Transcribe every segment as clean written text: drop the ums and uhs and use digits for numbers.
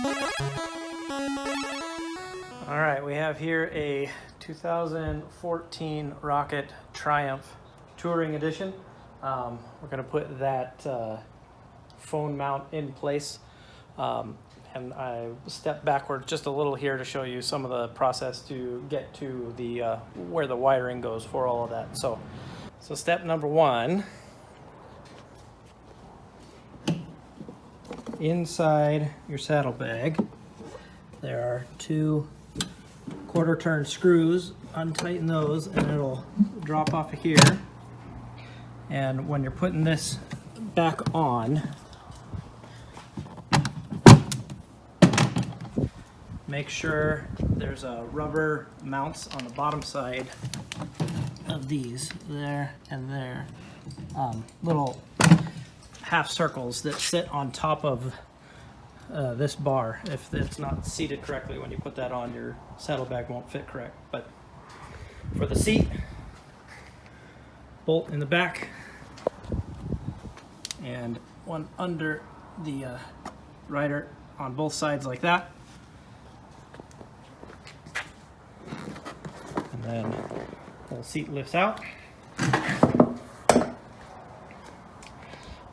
All right, we have here a 2014 Rocket Triumph Touring Edition. We're going to put that phone mount in place. And I step backward just a little here to show you some of the process to get to the where the wiring goes for all of that. So step number one, inside your saddlebag, there are two quarter turn screws. Untighten those and it'll drop off of here. And when you're putting this back on, make sure there's a rubber mounts on the bottom side of these, there and there. Little half circles that sit on top of this bar. If it's not seated correctly, when you put that on, your saddlebag won't fit correct. But for the seat, bolt in the back and one under the rider on both sides like that. And then the whole seat lifts out.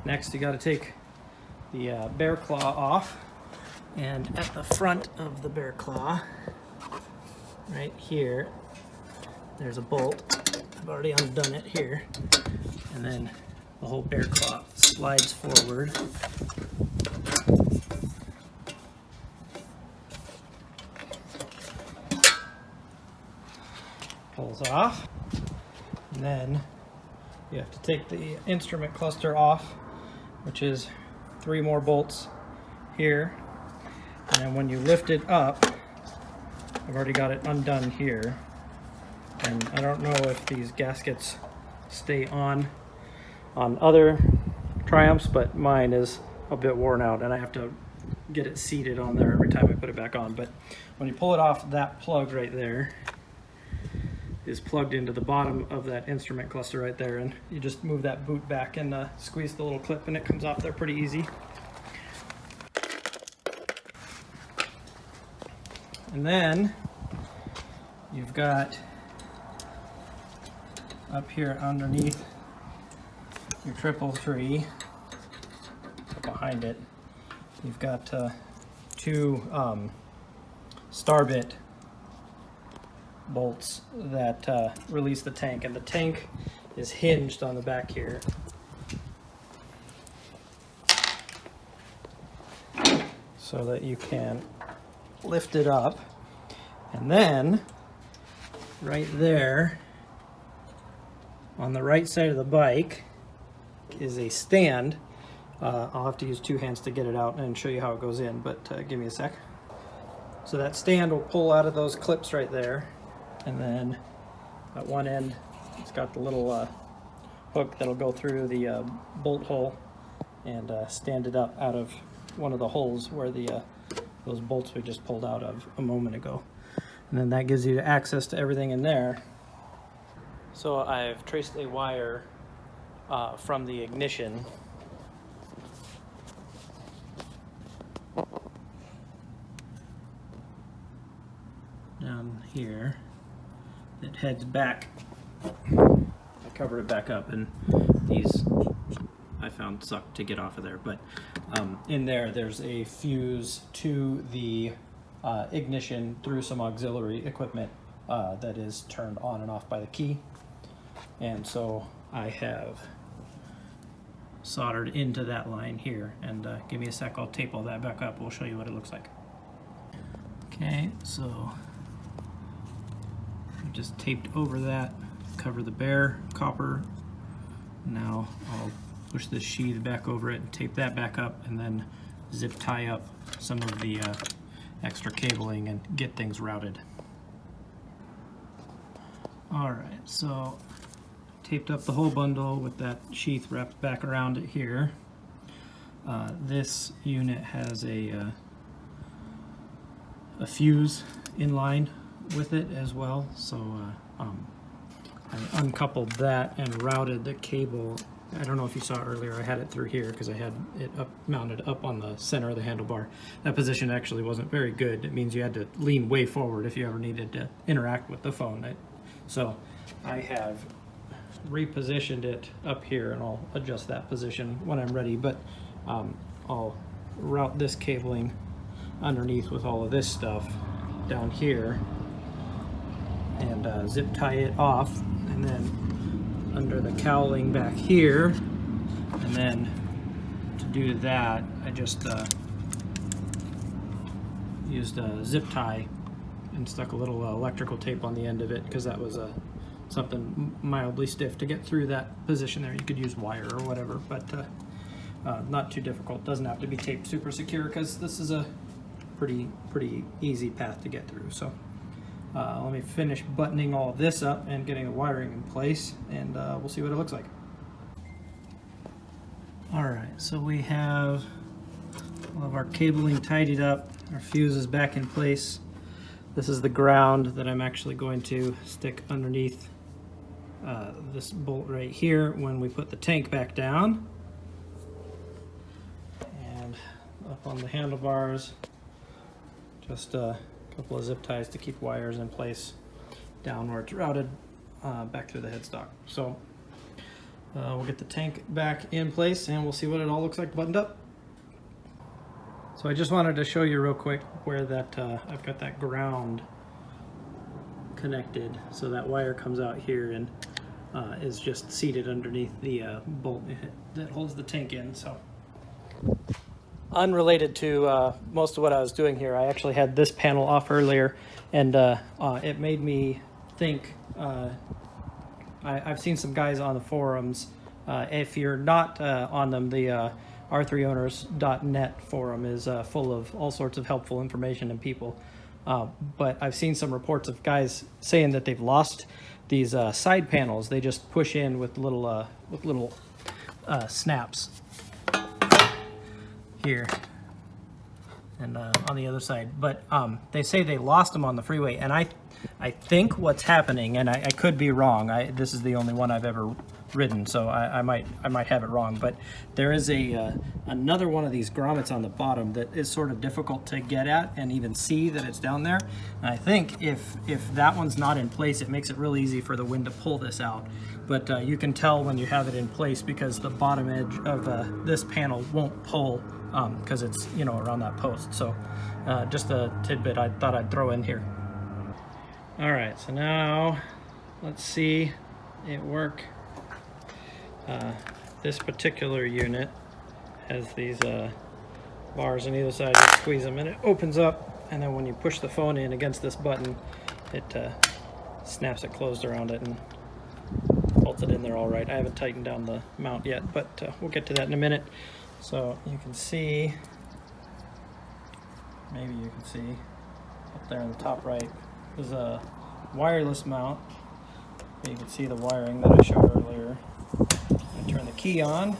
Next, you got to take the bear claw off, and at the front of the bear claw, right here, there's a bolt. I've already undone it here, and then the whole bear claw slides forward. Pulls off, and then you have to take the instrument cluster off, which is 3 more bolts here. And then when you lift it up, I've already got it undone here, and I don't know if these gaskets stay on other Triumphs, but mine is a bit worn out and I have to get it seated on there every time I put it back on. But when you pull it off, that plug right there is plugged into the bottom of that instrument cluster right there, and you just move that boot back and squeeze the little clip and it comes off there pretty easy. And then you've got up here underneath your 333, behind it, you've got 2 Starbit bolts that release the tank, and the tank is hinged on the back here. So that you can lift it up, and then right there on the right side of the bike is a stand. I'll have to use 2 hands to get it out and show you how it goes in, but give me a sec. So that stand will pull out of those clips right there, and then at one end it's got the little hook that'll go through the bolt hole and stand it up out of one of the holes where the those bolts we just pulled out of a moment ago. And then that gives you access to everything in there. So I've traced a wire from the ignition down here that heads back. I covered it back up, and these I found sucked to get off of there, but in there's a fuse to the ignition through some auxiliary equipment that is turned on and off by the key. And so I have soldered into that line here, and give me a sec, I'll tape all that back up. We'll show you what it looks like. Okay, so I just taped over that, cover the bare copper. Now I'll push this sheath back over it and tape that back up, and then zip tie up some of the extra cabling and get things routed. Alright, so taped up the whole bundle with that sheath wrapped back around it here. This unit has a fuse in line with it as well, so I uncoupled that and routed the cable I don't know if you saw earlier, I had it through here because I had it mounted up on the center of the handlebar. That position actually wasn't very good. It means you had to lean way forward if you ever needed to interact with the phone. So I have repositioned it up here, and I'll adjust that position when I'm ready, but I'll route this cabling underneath with all of this stuff down here and zip tie it off, and then under the cowling back here. And then to do that, I just used a zip tie and stuck a little electrical tape on the end of it, because that was something mildly stiff to get through that position there. You could use wire or whatever, but not too difficult. Doesn't have to be taped super secure, because this is a pretty easy path to get through. So let me finish buttoning all of this up and getting the wiring in place, and we'll see what it looks like. Alright, so we have all of our cabling tidied up, our fuse is back in place. This is the ground that I'm actually going to stick underneath this bolt right here when we put the tank back down. And up on the handlebars, just a couple of zip ties to keep wires in place down where it's routed back through the headstock. So we'll get the tank back in place and we'll see what it all looks like buttoned up. So I just wanted to show you real quick where that I've got that ground connected. So that wire comes out here and is just seated underneath the bolt that holds the tank in. So unrelated to most of what I was doing here, I actually had this panel off earlier, and it made me think. I've seen some guys on the forums. If you're not on them, the r3owners.net forum is full of all sorts of helpful information and people. But I've seen some reports of guys saying that they've lost these side panels. They just push in with little snaps here and on the other side. But they say they lost them on the freeway, and I think what's happening, and I could be wrong. This is the only one I've ever ridden, so I might have it wrong. But there is another one of these grommets on the bottom that is sort of difficult to get at and even see that it's down there. And I think if that one's not in place, it makes it really easy for the wind to pull this out. But you can tell when you have it in place, because the bottom edge of this panel won't pull because it's around that post. So just a tidbit I thought I'd throw in here. All right, so now let's see it work. This particular unit has these bars on either side. You squeeze them and it opens up, and then when you push the phone in against this button, it snaps it closed around it and bolts it in there all right. I haven't tightened down the mount yet, but we'll get to that in a minute. So you can see, maybe you can see up there in the top right, there's a wireless mount. You can see the wiring that I showed earlier. I turn the key on.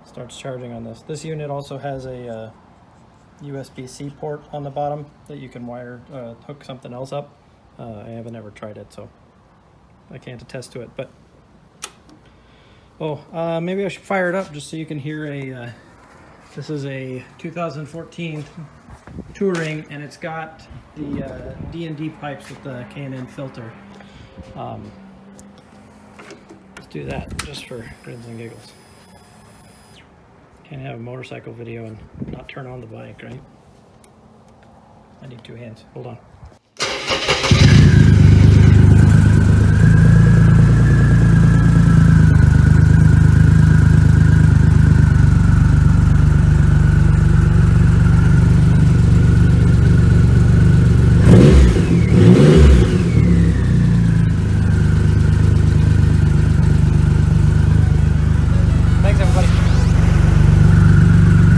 Starts charging on this. This unit also has a USB-C port on the bottom that you can hook something else up. I haven't ever tried it, so I can't attest to it. But maybe I should fire it up just so you can hear this is a 2014 Touring, and it's got the D&D pipes with the K&N filter. Let's do that just for grins and giggles. Can't have a motorcycle video and not turn on the bike, right? I need two hands. Hold on.